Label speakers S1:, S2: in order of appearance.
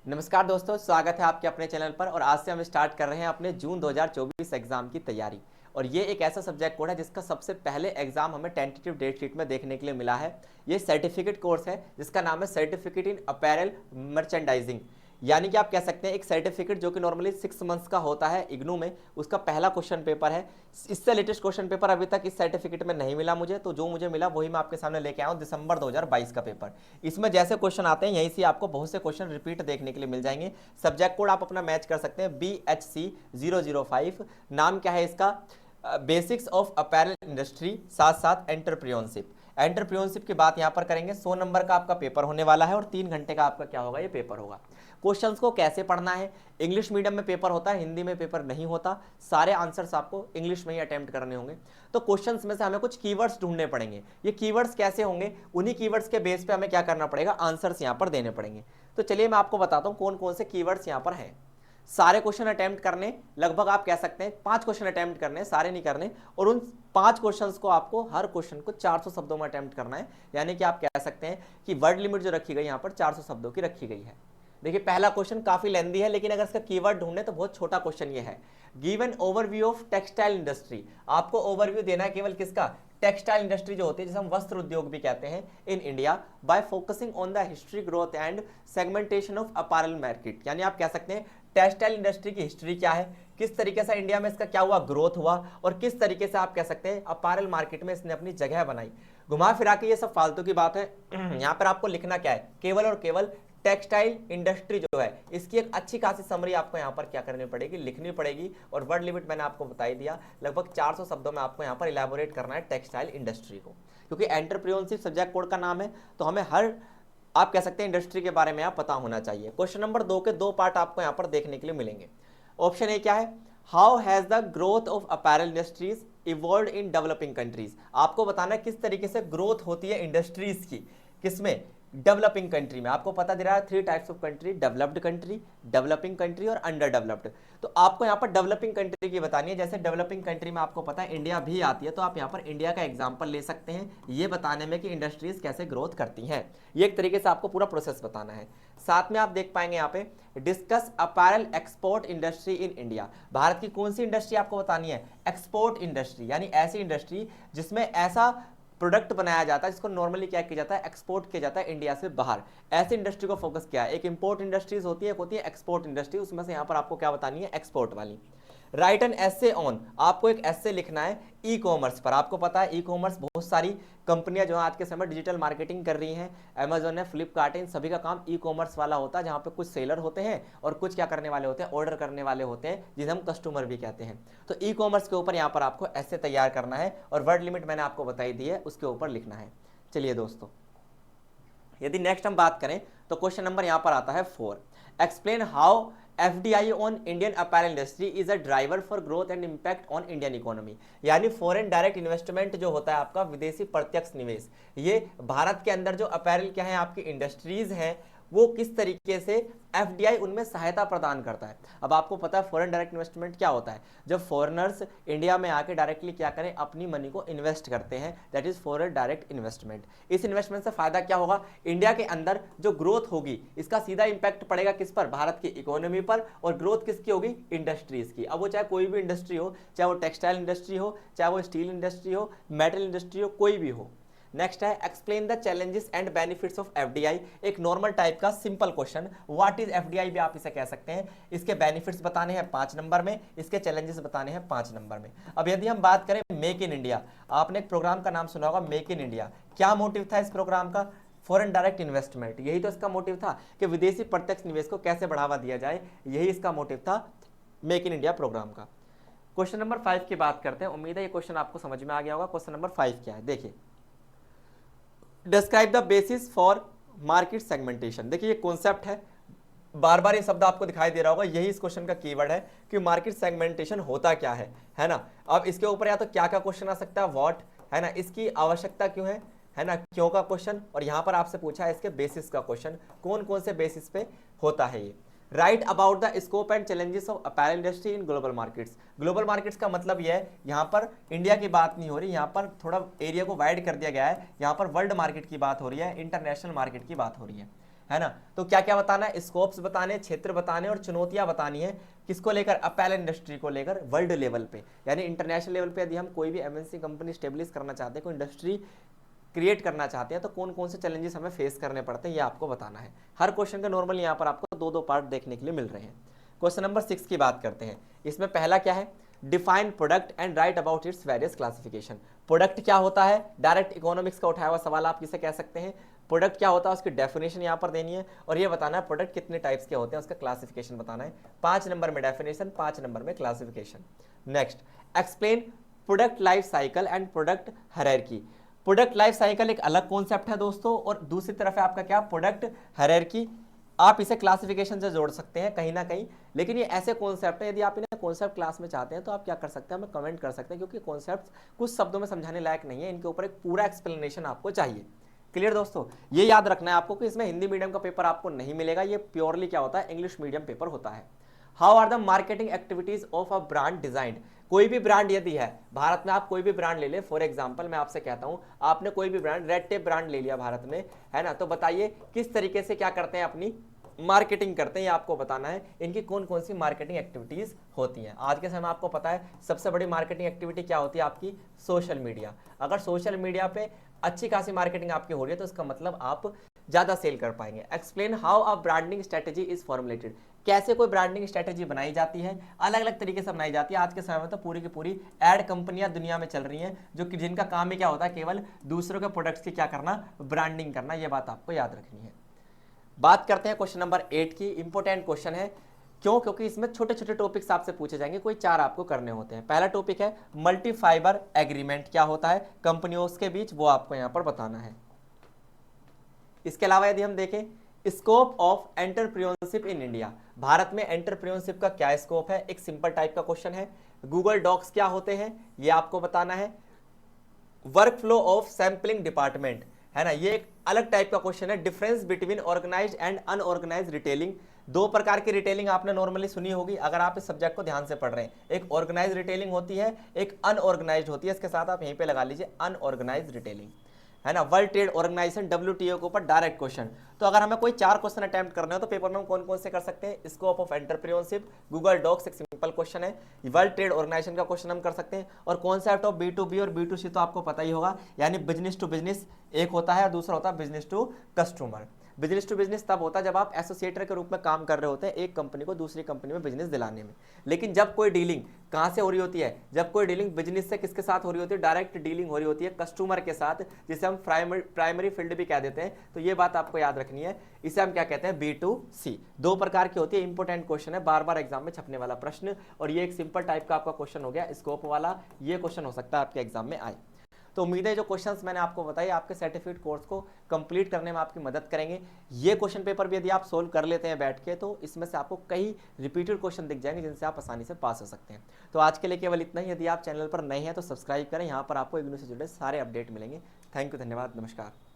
S1: नमस्कार दोस्तों, स्वागत है आपके अपने चैनल पर। और आज से हम स्टार्ट कर रहे हैं अपने जून 2024 एग्जाम की तैयारी। और ये एक ऐसा सब्जेक्ट कोड है जिसका सबसे पहले एग्जाम हमें टेंटेटिव डेट शीट में देखने के लिए मिला है। ये सर्टिफिकेट कोर्स है जिसका नाम है सर्टिफिकेट इन अपैरल मर्चेंडाइजिंग। यानी कि आप कह सकते हैं एक सर्टिफिकेट जो कि नॉर्मली 6 मंथ्स का होता है इग्नू में, उसका पहला क्वेश्चन पेपर है। इससे लेटेस्ट क्वेश्चन पेपर अभी तक इस सर्टिफिकेट में नहीं मिला मुझे, तो जो मुझे मिला वही मैं आपके सामने लेके आया हूँ, दिसंबर 2022 का पेपर। इसमें जैसे क्वेश्चन आते हैं यहीं से आपको बहुत से क्वेश्चन रिपीट देखने के लिए मिल जाएंगे। सब्जेक्ट कोड आप अपना मैच कर सकते हैं BHC005। नाम क्या है इसका? बेसिक्स ऑफ अपैरल इंडस्ट्री, साथ साथ एंटरप्रेन्योरशिप। एंटरप्रेन्योरशिप की बात यहाँ पर करेंगे। 100 नंबर का आपका पेपर होने वाला है और 3 घंटे का आपका क्या होगा, ये पेपर होगा। क्वेश्चंस को कैसे पढ़ना है? इंग्लिश मीडियम में पेपर होता है, हिंदी में पेपर नहीं होता। सारे आंसर्स आपको इंग्लिश में ही अटेम्प्ट करने होंगे। तो क्वेश्चंस में से हमें कुछ कीवर्ड्स ढूंढने पड़ेंगे। ये कीवर्ड्स कैसे होंगे? उन्हीं कीवर्ड्स के बेस पे हमें क्या करना पड़ेगा, आंसर्स यहाँ पर देने पड़ेंगे। तो चलिए मैं आपको बताता हूँ कौन कौन से कीवर्ड्स यहाँ पर हैं। सारे क्वेश्चन अटेम्प्ट करने, लगभग आप कह सकते हैं 5 क्वेश्चन अटेम्प्ट करने, सारे नहीं करने। और उन 5 क्वेश्चंस को आपको हर क्वेश्चन को 400 शब्दों में अटेम्प्ट करना है। यानी कि आप कह सकते हैं कि वर्ड लिमिट जो रखी गई यहाँ पर 400 शब्दों की रखी गई है। देखिए पहला क्वेश्चन काफी लेंदी है, लेकिन अगर इसका कीवर्ड ढूंढे तो बहुत छोटा क्वेश्चन ये है। Give an overview of textile industry. आपको ओवरव्यू देना है केवल किसका? टेक्सटाइल इंडस्ट्री जो होती है, जिसे हम वस्त्र उद्योग भी कहते हैं in India, bye focusing on the history, growth and segmentation of apparel market. यानी आप कह सकते हैं टेक्सटाइल इंडस्ट्री की हिस्ट्री क्या है, किस तरीके से इंडिया में इसका क्या हुआ, ग्रोथ हुआ, और किस तरीके से आप कह सकते हैं अपैरल मार्केट में इसने अपनी जगह बनाई। घुमा फिरा के ये सब फालतू की बात है। यहाँ पर आपको लिखना क्या है, केवल और केवल टेक्सटाइल इंडस्ट्री जो है इसकी एक अच्छी खासी समरी आपको यहाँ पर क्या करनी पड़ेगी, लिखनी पड़ेगी। और वर्ड लिमिट मैंने आपको बता ही दिया, लगभग 400 शब्दों में आपको यहाँ पर इलेबोरेट करना है टेक्सटाइल इंडस्ट्री को। क्योंकि एंटरप्रेन्योरशिप सब्जेक्ट कोड का नाम है, तो हमें हर आप कह सकते हैं इंडस्ट्री के बारे में आप पता होना चाहिए। क्वेश्चन नंबर 2 के 2 पार्ट आपको यहाँ पर देखने के लिए मिलेंगे। ऑप्शन ए क्या है? How has the growth of apparel industries evolve in developing countries. आपको बताना है किस तरीके से ग्रोथ होती है इंडस्ट्रीज की, किसमें? डेवलपिंग कंट्री में। आपको पता दे रहा है 3 types of country, developed country, developing country और अंडर डेवलप्ड। तो आपको यहाँ पर डेवलपिंग कंट्री की बतानी है। जैसे डेवलपिंग कंट्री में आपको पता है इंडिया भी आती है, तो आप यहाँ पर इंडिया का एग्जांपल ले सकते हैं ये बताने में कि इंडस्ट्रीज कैसे ग्रोथ करती हैं। ये एक तरीके से आपको पूरा प्रोसेस बताना है। साथ में आप देख पाएंगे यहाँ पे discuss apparel export industry in India. Bharat की कौन सी इंडस्ट्री आपको बतानी है? एक्सपोर्ट इंडस्ट्री, यानी ऐसी इंडस्ट्री जिसमें ऐसा प्रोडक्ट बनाया जाता है जिसको नॉर्मली क्या किया जाता है, एक्सपोर्ट किया जाता है इंडिया से बाहर। ऐसी इंडस्ट्री को फोकस किया है। एक इंपोर्ट इंडस्ट्रीज होती है, एक होती है एक्सपोर्ट इंडस्ट्री। उसमें से यहाँ पर आपको क्या बतानी है, एक्सपोर्ट वाली। राइट एन एसे ऑन, आपको एक एसे लिखना है ई कॉमर्स पर। आपको पता है ई कॉमर्स बहुत सारी कंपनियां जो आज के समय डिजिटल मार्केटिंग कर रही हैं, अमेजोन है, फ्लिपकार्ट है, इन सभी का काम ई कॉमर्स वाला होता है, जहां पे कुछ सेलर होते हैं और कुछ क्या करने वाले होते हैं, ऑर्डर करने वाले होते हैं, जिन्हें हम कस्टमर भी कहते हैं। तो ई कॉमर्स के ऊपर यहाँ पर आपको ऐसे तैयार करना है और वर्ड लिमिट मैंने आपको बताई दी है, उसके ऊपर लिखना है। चलिए दोस्तों, यदि नेक्स्ट हम बात करें तो क्वेश्चन नंबर यहाँ पर आता है 4। Explain how FDI on Indian apparel industry is a driver for growth and impact on Indian economy. यानी फॉरेन डायरेक्ट इन्वेस्टमेंट जो होता है आपका, विदेशी प्रत्यक्ष निवेश, ये भारत के अंदर जो अपैरल क्या है आपकी इंडस्ट्रीज हैं, वो किस तरीके से FDI उनमें सहायता प्रदान करता है। अब आपको पता है फॉरेन डायरेक्ट इन्वेस्टमेंट क्या होता है, जब फॉरेनर्स इंडिया में आके डायरेक्टली क्या करें, अपनी मनी को इन्वेस्ट करते हैं, that is foreign direct investment. इस इन्वेस्टमेंट से फायदा क्या होगा, इंडिया के अंदर जो ग्रोथ होगी इसका सीधा इंपैक्ट पड़ेगा किस पर, भारत की इकोनॉमी पर। और ग्रोथ किसकी होगी, इंडस्ट्रीज की। अब वो चाहे कोई भी इंडस्ट्री हो, चाहे वो टेक्सटाइल इंडस्ट्री हो, चाहे वो स्टील इंडस्ट्री हो, मेटल इंडस्ट्री हो, कोई भी हो। नेक्स्ट है explain the challenges and benefits of FDI। एक नॉर्मल टाइप का simple question, what is FDI भी आप इसे कह सकते हैं। इसके बेनिफिट्स बताने हैं 5 नंबर में, इसके चैलेंजेस बताने हैं 5 नंबर में। अब यदि हम बात करें मेक इन इंडिया, आपने एक प्रोग्राम का नाम सुना होगा मेक इन इंडिया। क्या मोटिव था इस प्रोग्राम का, फॉरेन डायरेक्ट इन्वेस्टमेंट। यही तो इसका मोटिव था कि विदेशी प्रत्यक्ष निवेश को कैसे बढ़ावा दिया जाए, यही इसका मोटिव था मेक इन इंडिया प्रोग्राम का। क्वेश्चन नंबर 5 की बात करते हैं। उम्मीद है ये क्वेश्चन आपको समझ में आ गया होगा। क्वेश्चन नंबर 5 क्या है, देखिए describe the basis for market segmentation. देखिए ये कॉन्सेप्ट है, बार बार ये शब्द आपको दिखाई दे रहा होगा, यही इस क्वेश्चन का कीवर्ड है कि मार्केट सेगमेंटेशन होता क्या है ना। अब इसके ऊपर या तो क्या का क्वेश्चन आ सकता है, व्हाट, है ना, इसकी आवश्यकता क्यों है ना, क्यों का क्वेश्चन, और यहां पर आपसे पूछा है इसके बेसिस का क्वेश्चन, कौन कौन से बेसिस पे होता है ये। Right about the scope and challenges of apparel industry in global markets. Global markets का मतलब यह है, यहाँ पर इंडिया की बात नहीं हो रही, यहाँ पर थोड़ा एरिया को वाइड कर दिया गया है, यहाँ पर वर्ल्ड मार्केट की बात हो रही है, इंटरनेशनल मार्केट की बात हो रही है है ना। तो क्या क्या बताना है, स्कोप्स बताने, क्षेत्र बताने और चुनौतियां बतानी है, किसको लेकर, अपैरल इंडस्ट्री को लेकर वर्ल्ड लेवल पे, यानी इंटरनेशनल लेवल पे यदि हम कोई भी एमएनसी कंपनी स्टेब्लिश करना चाहते हैं, कोई इंडस्ट्री क्रिएट करना चाहते हैं, तो कौन कौन से चैलेंजेस हमें फेस करने पड़ते हैं ये आपको बताना है। हर क्वेश्चन का नॉर्मल यहाँ पर आपको दो दो पार्ट देखने के लिए मिल रहे हैं। क्वेश्चन नंबर 6 की बात करते हैं। इसमें पहला क्या है, define product and right about its various classification. Product क्या होता है, डायरेक्ट इकोनॉमिक्स का उठाया हुआ सवाल आप किसे कह सकते हैं। प्रोडक्ट क्या होता है उसकी डेफिनेशन यहाँ पर देनी है, और ये बताना है प्रोडक्ट कितने टाइप्स के होते हैं, उसका क्लासिफिकेशन बताना है। 5 नंबर में डेफिनेशन, 5 नंबर में classification. Next, explain product life cycle and product hierarchy. Product life cycle एक अलग कॉन्सेप्ट है दोस्तों, और दूसरी तरफ है आपका क्या, प्रोडक्ट हायरार्की। आप इसे क्लासिफिकेशन से जोड़ सकते हैं कहीं ना कहीं, लेकिन ये ऐसे कॉन्सेप्ट है, यदि आप इन्हें कॉन्सेप्ट क्लास में चाहते हैं तो आप क्या कर सकते हैं, हमें कमेंट कर सकते हैं, क्योंकि कॉन्सेप्ट कुछ शब्दों में समझाने लायक नहीं है, इनके ऊपर एक पूरा एक्सप्लेनेशन आपको चाहिए। क्लियर दोस्तों, ये याद रखना है आपको कि इसमें हिंदी मीडियम का पेपर आपको नहीं मिलेगा, ये प्योरली क्या होता है, इंग्लिश मीडियम पेपर होता है। How are the marketing activities of a brand designed. कोई भी ब्रांड यदि है भारत में, आप कोई भी ब्रांड ले ले, फॉर एग्जांपल मैं आपसे कहता हूं, आपने कोई भी ब्रांड, रेड टेप ब्रांड ले लिया भारत में, है ना, तो बताइए किस तरीके से क्या करते हैं, अपनी मार्केटिंग करते हैं, ये आपको बताना है। इनकी कौन कौन सी मार्केटिंग एक्टिविटीज होती हैं। आज के समय आपको पता है सबसे बड़ी मार्केटिंग एक्टिविटी क्या होती है आपकी, सोशल मीडिया। अगर सोशल मीडिया पे अच्छी खासी मार्केटिंग आपकी हो रही है तो इसका मतलब आप ज्यादा सेल कर पाएंगे। Explain how a branding strategy is formulated. कैसे कोई ब्रांडिंग स्ट्रेटेजी बनाई जाती है, अलग अलग तरीके से बनाई जाती है। आज के समय में तो पूरी की पूरी एड कंपनियां दुनिया में चल रही हैं, जो कि जिनका काम ही क्या होता है, केवल दूसरों के प्रोडक्ट्स की क्या करना, ब्रांडिंग करना। ये बात आपको याद रखनी है। बात करते हैं क्वेश्चन नंबर 8 की। इंपॉर्टेंट क्वेश्चन है, क्यों, क्योंकि इसमें छोटे छोटे टॉपिक्स आपसे पूछे जाएंगे, कोई 4 आपको करने होते हैं। पहला टॉपिक है मल्टी फाइबर एग्रीमेंट, क्या होता है कंपनियों के बीच, वो आपको यहां पर बताना है। इसके अलावा यदि हम देखें, scope of entrepreneurship in India, Bharat में एंटरप्रेन्योरशिप का क्या स्कोप है, एक सिंपल टाइप का क्वेश्चन है। गूगल डॉक्स क्या होते हैं, ये आपको बताना है। Work flow of sampling department, है ना, ये एक अलग टाइप का क्वेश्चन है। Difference between organised and unorganised retailing, 2 प्रकार की रिटेलिंग आपने नॉर्मली सुनी होगी अगर आप इस सब्जेक्ट को ध्यान से पढ़ रहे हैं। एक ऑर्गेनाइज्ड रिटेलिंग होती है, एक अनऑर्गेनाइज्ड होती है। इसके साथ आप यहीं पे लगा लीजिए अनऑर्गेनाइज्ड रिटेलिंग, है ना। वर्ल्ड ट्रेड ऑर्गेनाइजेशन WTO के ऊपर डायरेक्ट क्वेश्चन। तो अगर हमें कोई 4 क्वेश्चन अटेम्प्ट करने हो तो पेपर में हम कौन कौन से कर सकते हैं, scope of entrepreneurship, Google docs एक सिंपल क्वेश्चन है, वर्ल्ड ट्रेड ऑर्गेनाइजेशन का क्वेश्चन हम कर सकते हैं, और कॉन्सेप्ट ऑफ B2B और B2C तो आपको पता ही होगा, यानी बिजनेस टू बिजनेस एक होता है और दूसरा होता है business to customer. Business to business तब होता है जब आप एसोसिएटर के रूप में काम कर रहे होते हैं एक कंपनी को दूसरी कंपनी में बिजनेस दिलाने में। लेकिन जब कोई डीलिंग कहां से हो रही होती है, जब कोई डीलिंग बिजनेस से किसके साथ हो रही होती है, डायरेक्ट डीलिंग हो रही होती है कस्टमर के साथ, जिसे हम प्राइमरी फील्ड भी कह देते हैं। तो ये बात आपको याद रखनी है, इसे हम क्या कहते हैं, B2C। 2 प्रकार की होती है। इंपॉर्टेंट क्वेश्चन है, बार बार एग्जाम में छपने वाला प्रश्न, और ये एक सिंपल टाइप का आपका क्वेश्चन हो गया, स्कोप वाला। ये क्वेश्चन हो सकता है आपके एग्जाम में आए। तो उम्मीद है जो क्वेश्चंस मैंने आपको बताए आपके सर्टिफिकेट कोर्स को कंप्लीट करने में आपकी मदद करेंगे। ये क्वेश्चन पेपर भी यदि आप सोल्व कर लेते हैं बैठ के, तो इसमें से आपको कई रिपीटेड क्वेश्चन दिख जाएंगे जिनसे आप आसानी से पास हो सकते हैं। तो आज के लिए केवल इतना ही। यदि आप चैनल पर नए हैं तो सब्सक्राइब करें, यहाँ पर आपको इग्नू से जुड़े सारे अपडेट मिलेंगे। थैंक यू, धन्यवाद, नमस्कार।